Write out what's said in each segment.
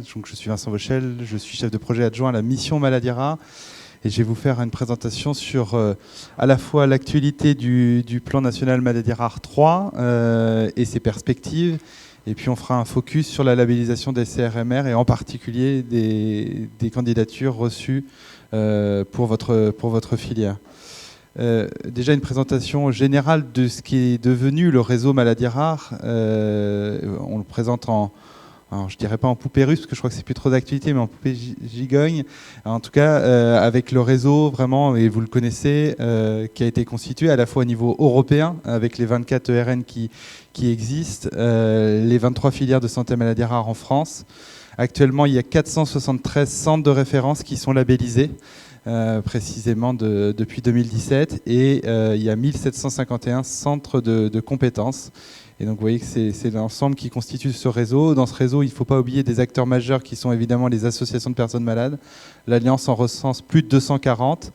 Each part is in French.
Donc, je suis Vincent Vauchel, je suis chef de projet adjoint à la mission Maladies Rares et je vais vous faire une présentation sur à la fois l'actualité du plan national Maladies Rares 3 et ses perspectives, et puis on fera un focus sur la labellisation des CRMR et en particulier des candidatures reçues pour votre filière. Déjà une présentation générale de ce qui est devenu le réseau Maladies Rares. On le présente alors, je dirais pas en poupée russe, parce que je crois que c'est plus trop d'actualité, mais en poupée gigogne. En tout cas, avec le réseau, vraiment, et vous le connaissez, qui a été constitué à la fois au niveau européen, avec les 24 ERN qui existent, les 23 filières de santé maladies rares en France. Actuellement, il y a 473 centres de référence qui sont labellisés, précisément depuis 2017, et il y a 1751 centres de compétences. Et donc vous voyez que c'est l'ensemble qui constitue ce réseau. Dans ce réseau, il ne faut pas oublier des acteurs majeurs qui sont évidemment les associations de personnes malades. L'Alliance en recense plus de 240.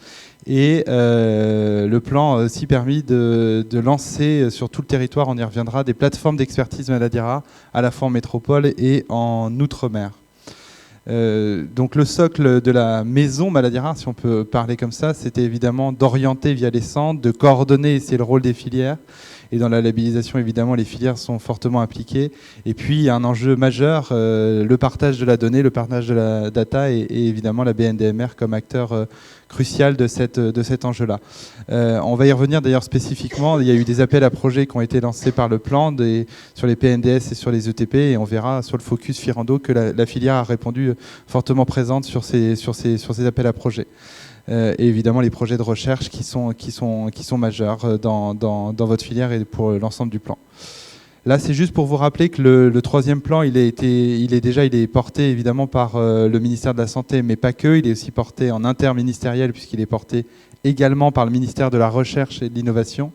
Et le plan a aussi permis de lancer sur tout le territoire, on y reviendra, des plateformes d'expertise maladies rares, à la fois en métropole et en outre-mer. Donc le socle de la maison Maladies Rares, si on peut parler comme ça, c'était évidemment d'orienter via les centres, de coordonner, et c'est le rôle des filières. Et dans la labellisation, évidemment, les filières sont fortement impliquées. Et puis, il y a un enjeu majeur, le partage de la donnée, le partage de la data et évidemment la BNDMR comme acteur crucial de cet enjeu-là. On va y revenir d'ailleurs spécifiquement. Il y a eu des appels à projets qui ont été lancés par le plan sur les PNDS et sur les ETP. Et on verra sur le focus Firando que la filière a répondu fortement présente sur ces appels à projets. Et évidemment les projets de recherche qui sont majeurs dans votre filière et pour l'ensemble du plan. Là, c'est juste pour vous rappeler que le troisième plan, il est porté évidemment par le ministère de la Santé, mais pas que. Il est aussi porté en interministériel puisqu'il est porté également par le ministère de la Recherche et de l'Innovation,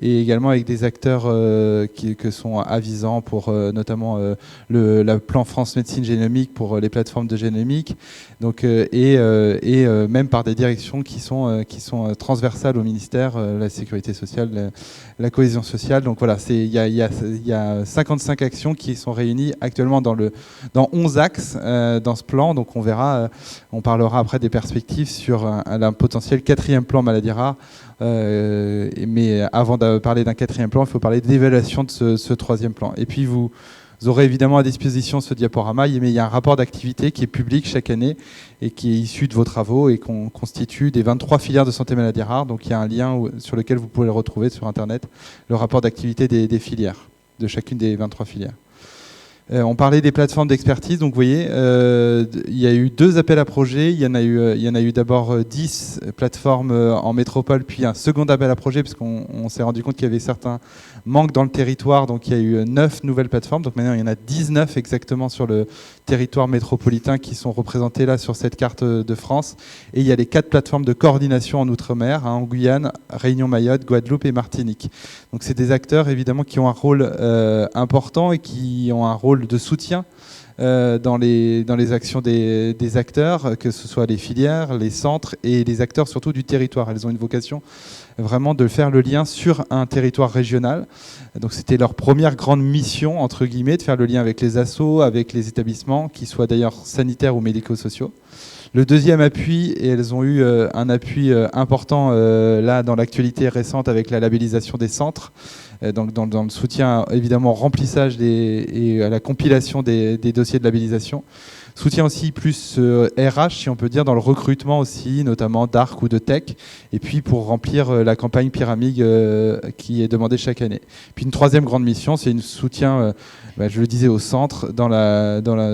et également avec des acteurs que sont avisants pour notamment le plan France Médecine Génomique pour les plateformes de génomique, donc, et même par des directions qui sont transversales au ministère, la sécurité sociale, la cohésion sociale. Donc voilà, il y a 55 actions qui sont réunies actuellement dans 11 axes dans ce plan. Donc on verra, on parlera après des perspectives sur un potentiel quatrième plan maladies rares. Mais avant de parler d'un quatrième plan, il faut parler de l'évaluation de ce troisième plan. Et puis vous aurez évidemment à disposition ce diaporama, mais il y a un rapport d'activité qui est public chaque année et qui est issu de vos travaux et qu'on constitue des 23 filières de santé maladies rares. Donc il y a un lien sur lequel vous pouvez le retrouver sur Internet, le rapport d'activité des filières, de chacune des 23 filières. On parlait des plateformes d'expertise, donc vous voyez, il y a eu 2 appels à projets. Il y en a eu d'abord 10 plateformes en métropole, puis un second appel à projet, parce qu'on s'est rendu compte qu'il y avait certains manques dans le territoire, donc il y a eu 9 nouvelles plateformes. Donc maintenant, il y en a 19 exactement sur le territoire métropolitain qui sont représentées là sur cette carte de France. Et il y a les 4 plateformes de coordination en Outre-mer, en Guyane, Réunion, Mayotte, Guadeloupe et Martinique. Donc c'est des acteurs évidemment qui ont un rôle important et qui ont un rôle de soutien dans les actions des acteurs, que ce soit les filières, les centres et les acteurs surtout du territoire. Elles ont une vocation vraiment de faire le lien sur un territoire régional. Donc c'était leur première grande mission, entre guillemets, de faire le lien avec les assos, avec les établissements, qu'ils soient d'ailleurs sanitaires ou médico-sociaux. Le deuxième appui, et elles ont eu un appui important là dans l'actualité récente avec la labellisation des centres, donc dans le soutien évidemment au remplissage et à la compilation des dossiers de labellisation. Soutien aussi plus RH, si on peut dire, dans le recrutement aussi, notamment d'ARC ou de Tech, et puis pour remplir la campagne pyramide qui est demandée chaque année. Puis une troisième grande mission, c'est une soutien, je le disais, au centre,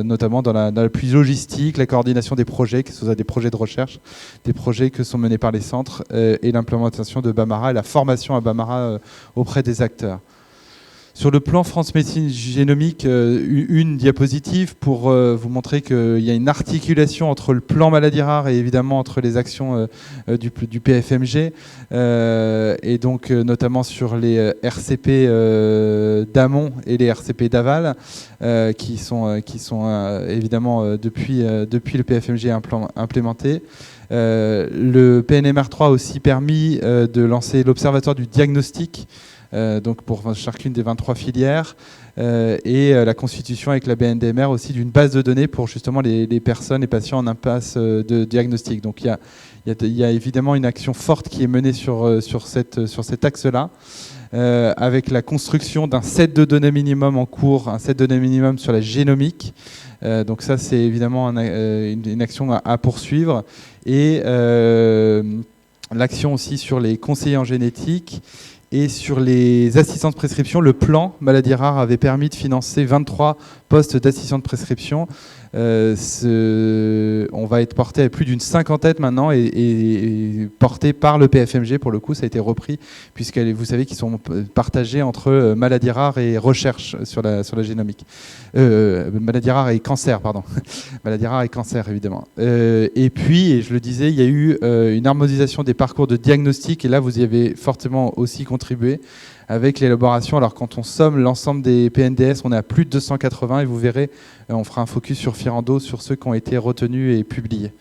notamment dans l'appui logistique, la coordination des projets, que ce soit des projets de recherche, des projets que sont menés par les centres, et l'implémentation de Bamara et la formation à Bamara auprès des acteurs. Sur le plan France Médecine Génomique, une diapositive pour vous montrer qu'il y a une articulation entre le plan maladies rares et évidemment entre les actions du PFMG, et donc notamment sur les RCP d'amont et les RCP d'aval, qui sont évidemment depuis le PFMG implémentés. Le PNMR3 a aussi permis de lancer l'Observatoire du diagnostic donc pour chacune des 23 filières, et la constitution avec la BNDMR aussi d'une base de données pour justement les personnes, les patients en impasse de diagnostic. Donc il y a évidemment une action forte qui est menée sur cet axe-là, avec la construction d'un set de données minimum en cours, un set de données minimum sur la génomique. Donc ça, c'est évidemment une action à poursuivre. Et l'action aussi sur les conseillers en génétique et sur les assistants de prescription. Le plan Maladies Rares avait permis de financer 23 postes d'assistants de prescription. On va être porté à plus d'une cinquantaine maintenant et porté par le PFMG. Pour le coup, ça a été repris, puisque vous savez qu'ils sont partagés entre maladies rares et recherche sur la génomique. Maladies rares et cancer, pardon. Maladies rares et cancer, évidemment. Et puis, et je le disais, il y a eu une harmonisation des parcours de diagnostic, et là, vous y avez fortement aussi contribué avec l'élaboration. Alors quand on somme l'ensemble des PNDS, on est à plus de 280, et vous verrez, on fera un focus sur Firendo, sur ceux qui ont été retenus et publiés.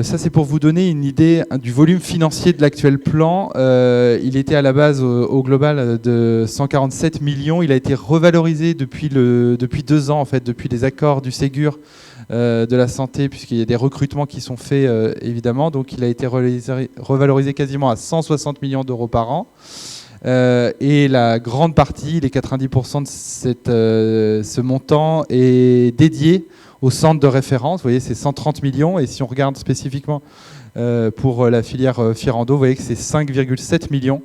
Ça, c'est pour vous donner une idée du volume financier de l'actuel plan. Il était à la base au global de 147 millions. Il a été revalorisé depuis 2 ans, en fait, depuis les accords du Ségur de la santé, puisqu'il y a des recrutements qui sont faits, évidemment. Donc il a été revalorisé quasiment à 160 millions d'euros par an. Et la grande partie, les 90% de ce montant est dédié au centre de référence. Vous voyez, c'est 130 millions. Et si on regarde spécifiquement pour la filière Firendo, vous voyez que c'est 5,7 millions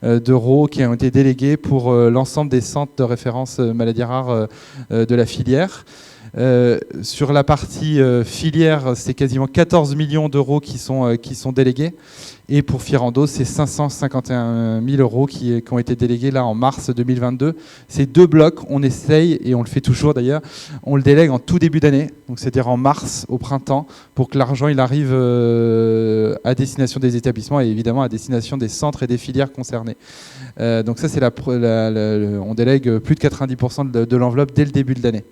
d'euros qui ont été délégués pour l'ensemble des centres de référence maladies rares de la filière. Sur la partie filière, c'est quasiment 14 millions d'euros qui sont délégués. Et pour Firendo, c'est 551 000 euros qui ont été délégués là en mars 2022. Ces 2 blocs, on essaye, et on le fait toujours d'ailleurs, on le délègue en tout début d'année, donc c'est-à-dire en mars, au printemps, pour que l'argent il arrive à destination des établissements et évidemment à destination des centres et des filières concernées. Donc ça, c'est on délègue plus de 90% de l'enveloppe dès le début de l'année.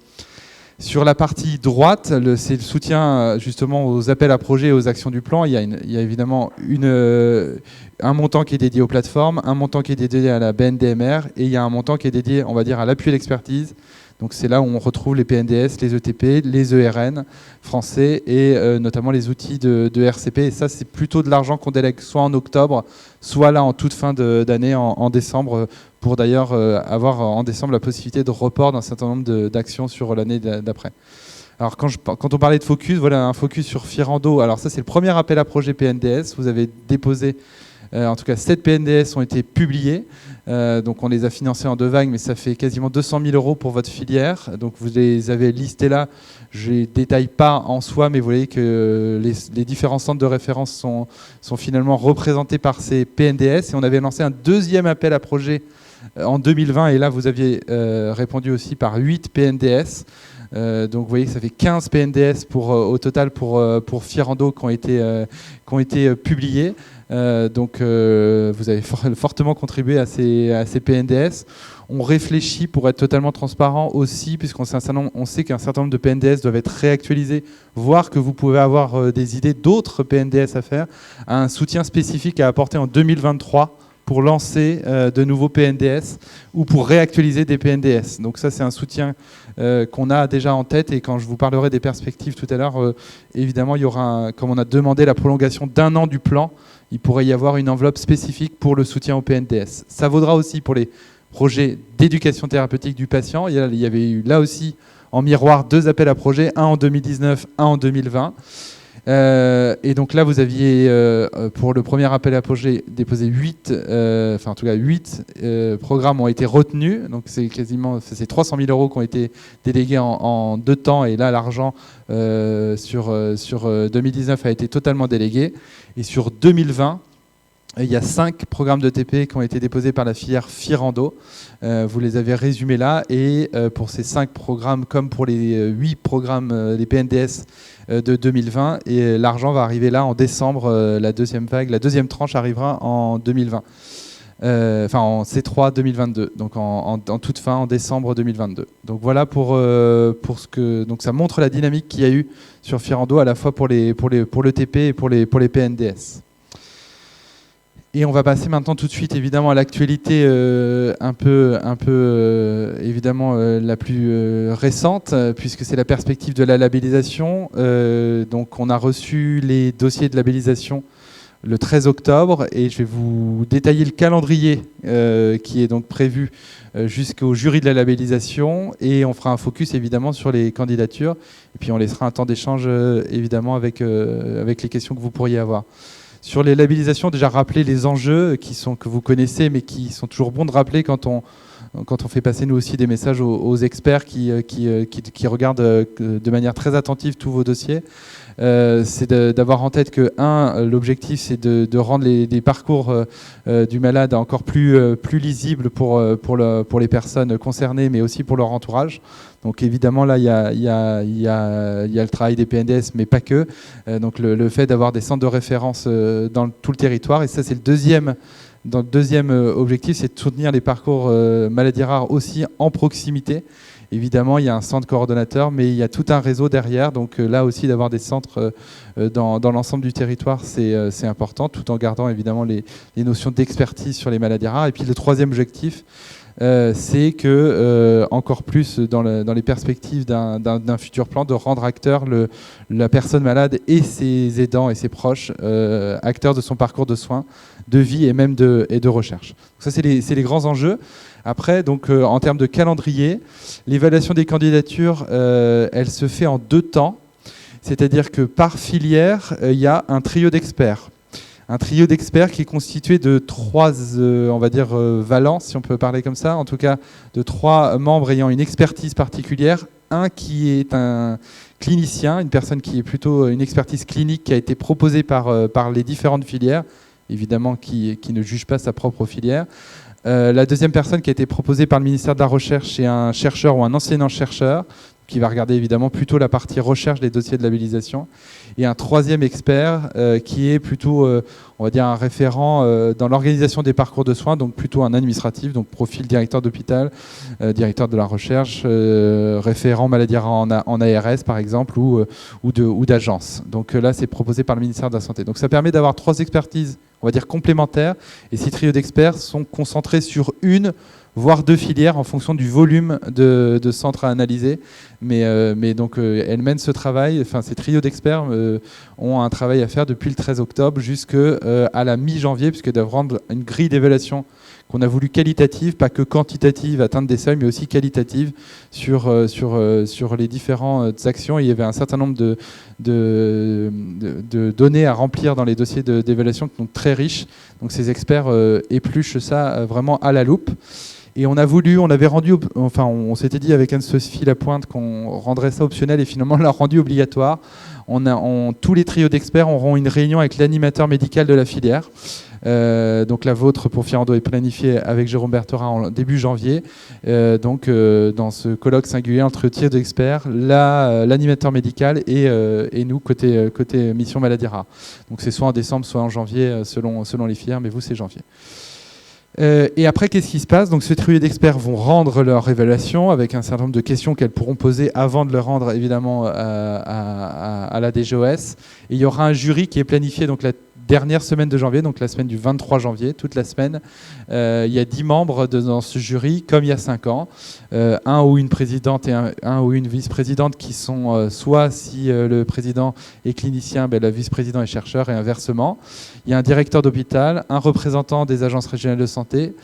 Sur la partie droite, c'est le soutien justement aux appels à projets et aux actions du plan. Il y a évidemment un montant qui est dédié aux plateformes, un montant qui est dédié à la BNDMR, et il y a un montant qui est dédié, on va dire, à l'appui à l'expertise. Donc c'est là où on retrouve les PNDS, les ETP, les ERN français et notamment les outils de RCP. Et ça, c'est plutôt de l'argent qu'on délègue soit en octobre, soit là en toute fin d'année, en décembre, pour d'ailleurs avoir en décembre la possibilité de report d'un certain nombre d'actions sur l'année d'après. Alors quand on parlait de focus, voilà un focus sur Firendo. Alors ça, c'est le premier appel à projet PNDS. Vous avez déposé, en tout cas 7 PNDS ont été publiés. Donc on les a financés en 2 vagues, mais ça fait quasiment 200 000 euros pour votre filière. Donc vous les avez listés là. Je ne les détaille pas en soi, mais vous voyez que les différents centres de référence sont finalement représentés par ces PNDS. Et on avait lancé un 2e appel à projet en 2020, et là vous aviez répondu aussi par 8 PNDS. Donc vous voyez que ça fait 15 PNDS au total pour Firendo qui ont été publiés. Donc vous avez fortement contribué à ces PNDS. On réfléchit, pour être totalement transparent aussi, puisqu'on sait qu'un certain nombre de PNDS doivent être réactualisés, voire que vous pouvez avoir des idées d'autres PNDS à faire, à un soutien spécifique à apporter en 2023 pour lancer de nouveaux PNDS ou pour réactualiser des PNDS. Donc ça, c'est un soutien qu'on a déjà en tête, et quand je vous parlerai des perspectives tout à l'heure, évidemment, il y aura, comme on a demandé la prolongation d'1 an du plan, il pourrait y avoir une enveloppe spécifique pour le soutien au PNDS. Ça vaudra aussi pour les projets d'éducation thérapeutique du patient. Il y avait eu là aussi en miroir 2 appels à projets, un en 2019, un en 2020. Et donc là, vous aviez, pour le premier appel à projet, déposé 8 programmes ont été retenus. Donc c'est 300 000 euros qui ont été délégués en 2 temps. Et là, l'argent sur 2019 a été totalement délégué. Et sur 2020, il y a 5 programmes de TP qui ont été déposés par la filière Firendo. Vous les avez résumés là. Et pour ces 5 programmes, comme pour les 8 programmes, les PNDS de 2020, et l'argent va arriver là en décembre, la 2e vague, la 2e tranche arrivera en 2020. En C3 2022, donc en toute fin, en décembre 2022. Donc voilà pour ce que... Donc ça montre la dynamique qu'il y a eu sur Firendo, à la fois pour le TP et pour les PNDS. Et on va passer maintenant tout de suite évidemment à l'actualité évidemment la plus récente, puisque c'est la perspective de la labellisation. Donc on a reçu les dossiers de labellisation le 13 octobre et je vais vous détailler le calendrier qui est donc prévu jusqu'au jury de la labellisation, et on fera un focus évidemment sur les candidatures et puis on laissera un temps d'échange évidemment avec les questions que vous pourriez avoir. Sur les labellisations, déjà rappeler les enjeux que vous connaissez, mais qui sont toujours bons de rappeler quand on fait passer nous aussi des messages aux experts qui regardent de manière très attentive tous vos dossiers. C'est d'avoir en tête que, l'objectif c'est de rendre les parcours du malade encore plus lisibles pour les personnes concernées, mais aussi pour leur entourage. Donc évidemment là il y a le travail des PNDS, mais pas que. Donc le fait d'avoir des centres de référence dans tout le territoire, et ça c'est le deuxième objectif, c'est de soutenir les parcours maladies rares aussi en proximité. Évidemment, il y a un centre coordonnateur, mais il y a tout un réseau derrière. Donc là aussi, d'avoir des centres dans l'ensemble du territoire, c'est important, tout en gardant évidemment les notions d'expertise sur les maladies rares. Et puis le troisième objectif, c'est que, encore plus dans les perspectives d'un futur plan, de rendre acteur la personne malade et ses aidants et ses proches, acteurs de son parcours de soins, de vie et même de recherche. Donc ça, c'est les grands enjeux. Après, donc, en termes de calendrier, l'évaluation des candidatures, elle se fait en 2 temps. C'est-à-dire que par filière, il y a un trio d'experts. Un trio d'experts qui est constitué de 3, on va dire, valents, si on peut parler comme ça, en tout cas de 3 membres ayant une expertise particulière. Un qui est un clinicien, une personne qui est plutôt une expertise clinique qui a été proposée par les différentes filières, évidemment qui ne juge pas sa propre filière. La deuxième personne qui a été proposée par le ministère de la Recherche, c'est un chercheur ou un enseignant-chercheur qui va regarder évidemment plutôt la partie recherche des dossiers de labellisation. Et un troisième expert qui est plutôt, on va dire, un référent dans l'organisation des parcours de soins, donc plutôt un administratif, donc profil directeur d'hôpital, directeur de la recherche, référent maladie rare en ARS par exemple, ou d'agence. Donc là, c'est proposé par le ministère de la Santé. Donc ça permet d'avoir 3 expertises, on va dire, complémentaires, et ces trios d'experts sont concentrés sur 1, voire 2 filières en fonction du volume de centres à analyser. Mais donc elles mènent ce travail, enfin ces trios d'experts ont un travail à faire depuis le 13 octobre jusqu'à la mi-janvier, puisque doivent rendre une grille d'évaluation qu'on a voulu qualitative, pas que quantitative, atteindre des seuils, mais aussi qualitative sur les différentes actions. Et il y avait un certain nombre de données à remplir dans les dossiers d'évaluation qui sont très riches. Donc ces experts épluchent ça vraiment à la loupe. Et on s'était dit avec Anne-Sophie Lapointe qu'on rendrait ça optionnel, et finalement on l'a rendu obligatoire. Tous les trios d'experts auront une réunion avec l'animateur médical de la filière. Donc la vôtre pour Firendo est planifiée avec Jérôme Bertherat en début janvier. Dans ce colloque singulier entre trios d'experts, l'animateur médical et nous côté mission maladie rare. Donc c'est soit en décembre, soit en janvier selon les filières, mais vous c'est janvier. Et après, qu'est-ce qui se passe? Donc, ce trio d'experts vont rendre leur évaluation avec un certain nombre de questions qu'elles pourront poser avant de le rendre, évidemment, à la DGOS. Et il y aura un jury qui est planifié donc, la dernière semaine de janvier, donc la semaine du 23 janvier, toute la semaine. Il y a 10 membres dans ce jury, comme il y a 5 ans. Un ou une présidente et un ou une vice-présidente qui sont soit, si le président est clinicien, le vice-président est chercheur et inversement. Il y a un directeur d'hôpital, un représentant des agences régionales de santé,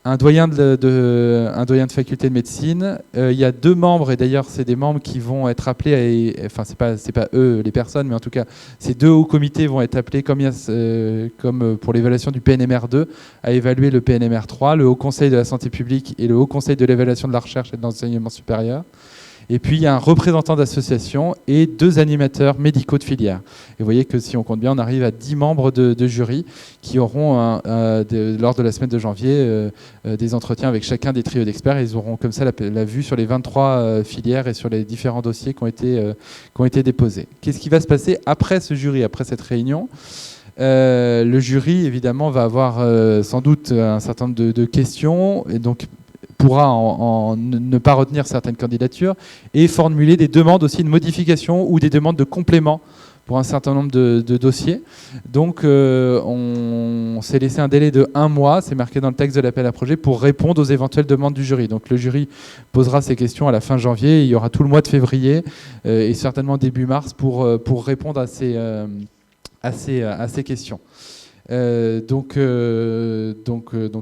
un doyen de faculté de médecine. Il y a 2 membres, et d'ailleurs c'est des membres qui vont être appelés, enfin c'est pas eux les personnes, mais en tout cas ces 2 hauts comités vont être appelés comme pour l'évaluation du PNMR2 à évaluer le PNMR3, le Haut Conseil de la santé publique et le Haut Conseil de l'évaluation de la recherche et de l'enseignement supérieur. Et puis, il y a un représentant d'association et 2 animateurs médicaux de filière. Et vous voyez que si on compte bien, on arrive à 10 membres de jury qui auront, lors de la semaine de janvier, des entretiens avec chacun des trios d'experts. Et ils auront comme ça la vue sur les 23 filières et sur les différents dossiers qui ont été déposés. Qu'est-ce qui va se passer après ce jury, après cette réunion ? Le jury, évidemment, va avoir sans doute un certain nombre de questions, et donc pourra ne pas retenir certaines candidatures et formuler des demandes aussi de modification ou des demandes de complément pour un certain nombre de dossiers. Donc on s'est laissé un délai de 1 mois, c'est marqué dans le texte de l'appel à projet, pour répondre aux éventuelles demandes du jury. Donc le jury posera ses questions à la fin janvier, il y aura tout le mois de février et certainement début mars pour répondre à ces questions. Donc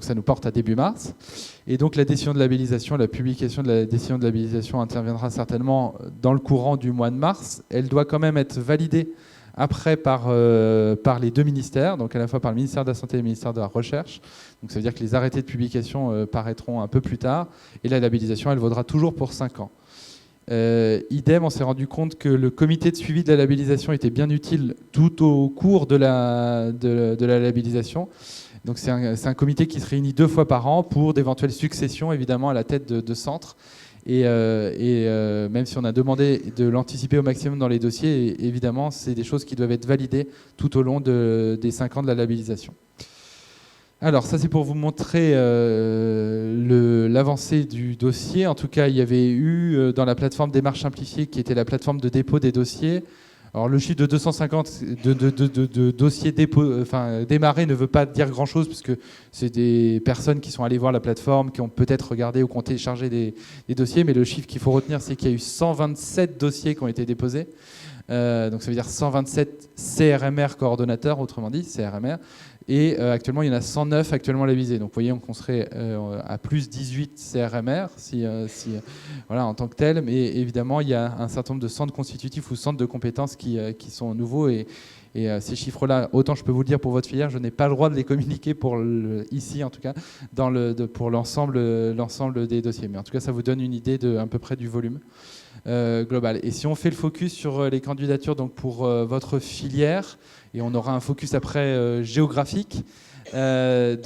ça nous porte à début mars. Et donc la décision de labellisation, la publication de la décision de labellisation interviendra certainement dans le courant du mois de mars. Elle doit quand même être validée après par les 2 ministères, donc à la fois par le ministère de la Santé et le ministère de la Recherche. Donc ça veut dire que les arrêtés de publication paraîtront un peu plus tard. Et la labellisation, elle vaudra toujours pour 5 ans. Idem, on s'est rendu compte que le comité de suivi de la labellisation était bien utile tout au cours de la labellisation. Donc c'est un comité qui se réunit 2 fois par an pour d'éventuelles successions, évidemment, à la tête de centres. Et même si on a demandé de l'anticiper au maximum dans les dossiers, évidemment, c'est des choses qui doivent être validées tout au long des 5 ans de la labellisation. Alors ça c'est pour vous montrer l'avancée du dossier. En tout cas, il y avait eu dans la plateforme Démarche Simplifiée, qui était la plateforme de dépôt des dossiers. Alors le chiffre de 250 de dossiers démarrés ne veut pas dire grand-chose, puisque c'est des personnes qui sont allées voir la plateforme, qui ont peut-être regardé ou qui ont téléchargé des dossiers. Mais le chiffre qu'il faut retenir, c'est qu'il y a eu 127 dossiers qui ont été déposés. Donc ça veut dire 127 CRMR coordonnateurs, autrement dit, CRMR. Et actuellement, il y en a 109 actuellement labellisés. Donc vous voyez, on serait à plus 18 CRMR voilà, en tant que tel. Mais évidemment, il y a un certain nombre de centres constitutifs ou centres de compétences qui sont nouveaux. Et ces chiffres-là, autant je peux vous le dire pour votre filière, je n'ai pas le droit de les communiquer ici, en tout cas, pour l'ensemble des dossiers. Mais en tout cas, ça vous donne une idée à peu près du volume global. Et si on fait le focus sur les candidatures donc pour votre filière, et on aura un focus après géographique. En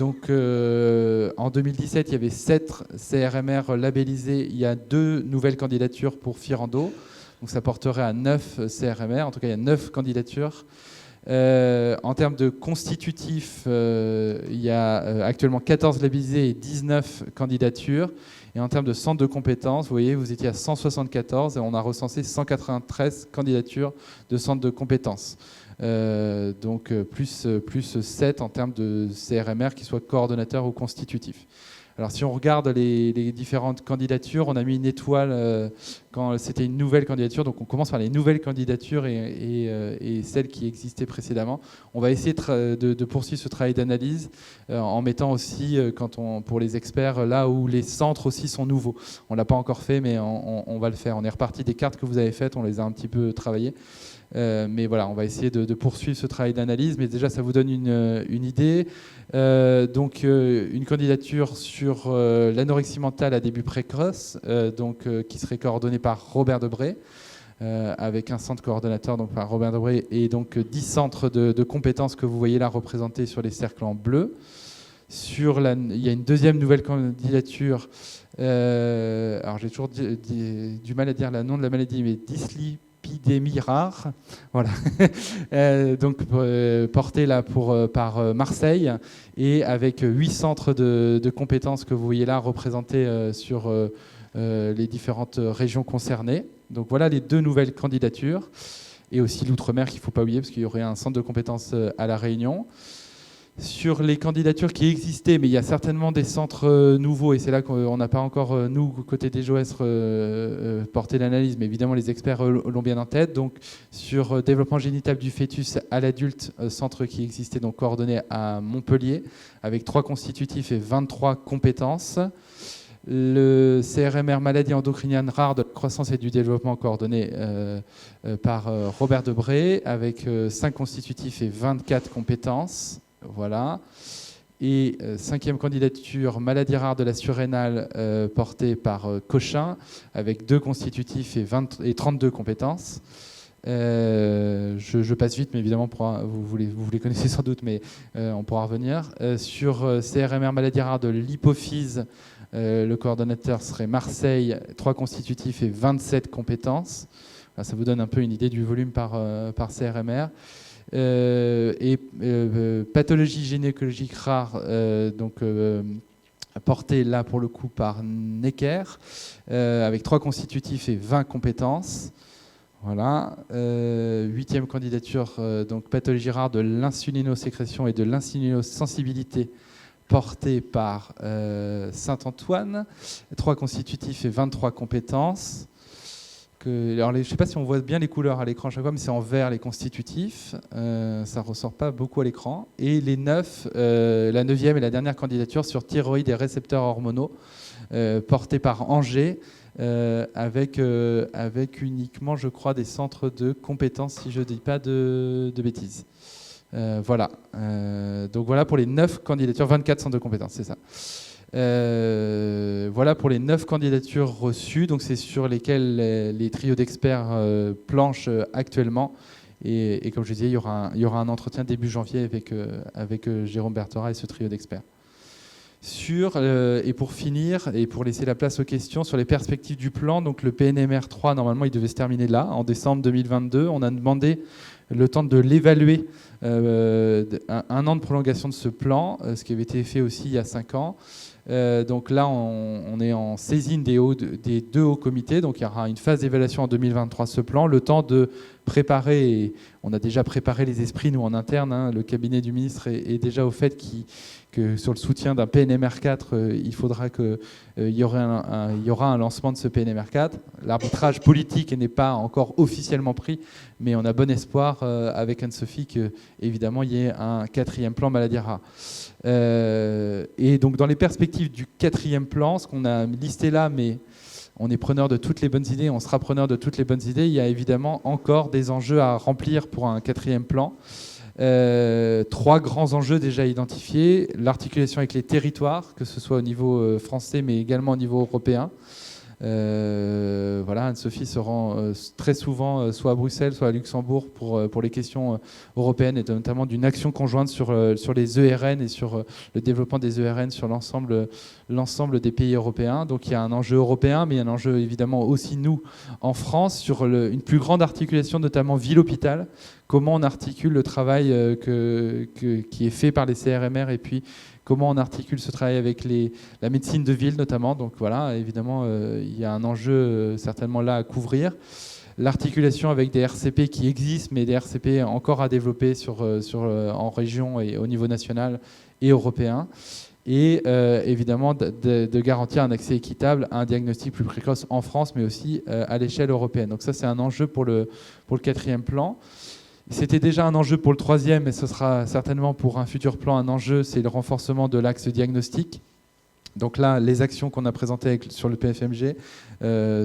2017, il y avait 7 CRMR labellisés. Il y a 2 nouvelles candidatures pour Firando. Donc ça porterait à 9 CRMR. En tout cas, il y a 9 candidatures. En termes de constitutifs, il y a actuellement 14 labellisés et 19 candidatures. Et en termes de centre de compétences, vous voyez, vous étiez à 174 et on a recensé 193 candidatures de centre de compétences. Donc plus 7 en termes de CRMR qui soient coordonnateurs ou constitutifs. Alors si on regarde les différentes candidatures, on a mis une étoile quand c'était une nouvelle candidature. Donc on commence par les nouvelles candidatures et celles qui existaient précédemment. On va essayer de poursuivre ce travail d'analyse en mettant aussi, pour les experts, là où les centres aussi sont nouveaux. On ne l'a pas encore fait, mais on va le faire. On est reparti des cartes que vous avez faites, on les a un petit peu travaillées. Mais voilà, on va essayer de poursuivre ce travail d'analyse. Mais déjà, ça vous donne une idée. Donc, une candidature sur l'anorexie mentale à début précoce, qui serait coordonnée par Robert Debré, avec un centre coordonnateur donc par Robert Debré, et donc 10 centres de compétences que vous voyez là représentés sur les cercles en bleu. Il y a une deuxième nouvelle candidature. Alors, j'ai toujours du mal à dire le nom de la maladie, mais dyslipidémie rare, voilà. Donc porté là par Marseille, et avec 8 centres de compétences que vous voyez là représentés sur les différentes régions concernées. Donc voilà les 2 nouvelles candidatures, et aussi l'outre-mer qu'il ne faut pas oublier, parce qu'il y aurait un centre de compétences à La Réunion. Sur les candidatures qui existaient, mais il y a certainement des centres nouveaux, et c'est là qu'on n'a pas encore, nous, côté des JOS, porté l'analyse, mais évidemment les experts l'ont bien en tête. Donc sur développement génital du fœtus à l'adulte, centre qui existait, donc coordonné à Montpellier, avec 3 constitutifs et 23 compétences. Le CRMR maladie endocrinienne rare de la croissance et du développement, coordonné par Robert Debré, avec 5 constitutifs et 24 compétences. Voilà. Et 5e candidature, maladie rare de la surrénale, portée par Cochin, avec 2 constitutifs et 32 compétences. Je passe vite, mais évidemment, vous les connaissez sans doute, mais on pourra revenir. Sur CRMR maladie rare de l'hypophyse, le coordonnateur serait Marseille, 3 constitutifs et 27 compétences. Voilà, ça vous donne un peu une idée du volume par CRMR. Pathologie gynécologique rare, portée là pour le coup par Necker, avec 3 constitutifs et 20 compétences. Voilà. 8e candidature, donc pathologie rare de l'insulinosécrétion et de l'insulinosensibilité portée par Saint-Antoine. 3 constitutifs et 23 compétences. Alors, je ne sais pas si on voit bien les couleurs à l'écran à chaque fois, mais c'est en vert les constitutifs. Ça ne ressort pas beaucoup à l'écran. Et les 9, la 9e et la dernière candidature sur thyroïde et récepteurs hormonaux, portée par Angers, avec uniquement, je crois, des centres de compétences, si je ne dis pas de bêtises. Voilà. Donc voilà pour les 9 candidatures, 24 centres de compétences, c'est ça. Voilà pour les 9 candidatures reçues. Donc c'est sur lesquelles les trios d'experts planchent actuellement. Et comme je disais, il y aura un entretien début janvier avec Jérôme Berthora et ce trio d'experts. Et pour finir, et pour laisser la place aux questions, sur les perspectives du plan, donc le PNMR 3, normalement, il devait se terminer là, en décembre 2022. On a demandé le temps de l'évaluer, un an de prolongation de ce plan, ce qui avait été fait aussi il y a 5 ans. Donc là, on est en saisine des 2 hauts comités. Donc il y aura une phase d'évaluation en 2023 ce plan, le temps de préparer. Et on a déjà préparé les esprits, nous, en interne. Hein, le cabinet du ministre est déjà au fait que sur le soutien d'un PNMR 4, il faudra qu'il y aura un lancement de ce PNMR 4. L'arbitrage politique n'est pas encore officiellement pris, mais on a bon espoir avec Anne-Sophie qu'évidemment il y ait un 4e plan maladie rare. Et donc dans les perspectives du 4e plan, ce qu'on a listé là, mais on est preneur de toutes les bonnes idées, on sera preneur de toutes les bonnes idées, il y a évidemment encore des enjeux à remplir pour un 4e plan. 3 grands enjeux déjà identifiés: l'articulation avec les territoires, que ce soit au niveau français mais également au niveau européen. Voilà, Anne-Sophie se rend très souvent soit à Bruxelles, soit à Luxembourg pour les questions européennes, et notamment d'une action conjointe sur les ERN et sur le développement des ERN sur l'ensemble des pays européens. Donc il y a un enjeu européen, mais il y a un enjeu évidemment aussi, nous, en France, sur une plus grande articulation, notamment ville-hôpital. Comment on articule le travail qui est fait par les CRMR, et puis comment on articule ce travail avec la médecine de ville notamment. Donc voilà, évidemment, il y a un enjeu certainement là à couvrir. L'articulation avec des RCP qui existent, mais des RCP encore à développer en région et au niveau national et européen. Et évidemment de garantir un accès équitable à un diagnostic plus précoce en France, mais aussi à l'échelle européenne. Donc ça, c'est un enjeu pour le 4e plan. C'était déjà un enjeu pour le 3e, mais ce sera certainement pour un futur plan un enjeu, c'est le renforcement de l'axe diagnostic. Donc là, les actions qu'on a présentées sur le PFMG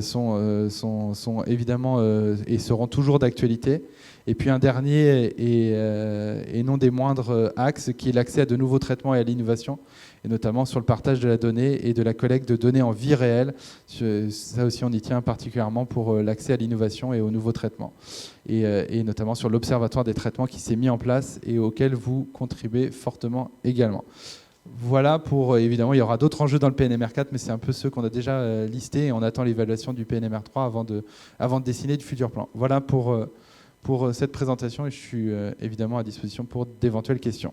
sont évidemment et seront toujours d'actualité. Et puis un dernier et non des moindres axes, qui est l'accès à de nouveaux traitements et à l'innovation, et notamment sur le partage de la donnée et de la collecte de données en vie réelle. Ça aussi, on y tient particulièrement pour l'accès à l'innovation et aux nouveaux traitements. Et notamment sur l'Observatoire des traitements qui s'est mis en place et auquel vous contribuez fortement également. Voilà pour, évidemment, il y aura d'autres enjeux dans le PNMR 4, mais c'est un peu ceux qu'on a déjà listés, et on attend l'évaluation du PNMR 3 avant de dessiner du futur plan. Voilà pour cette présentation, et je suis évidemment à disposition pour d'éventuelles questions.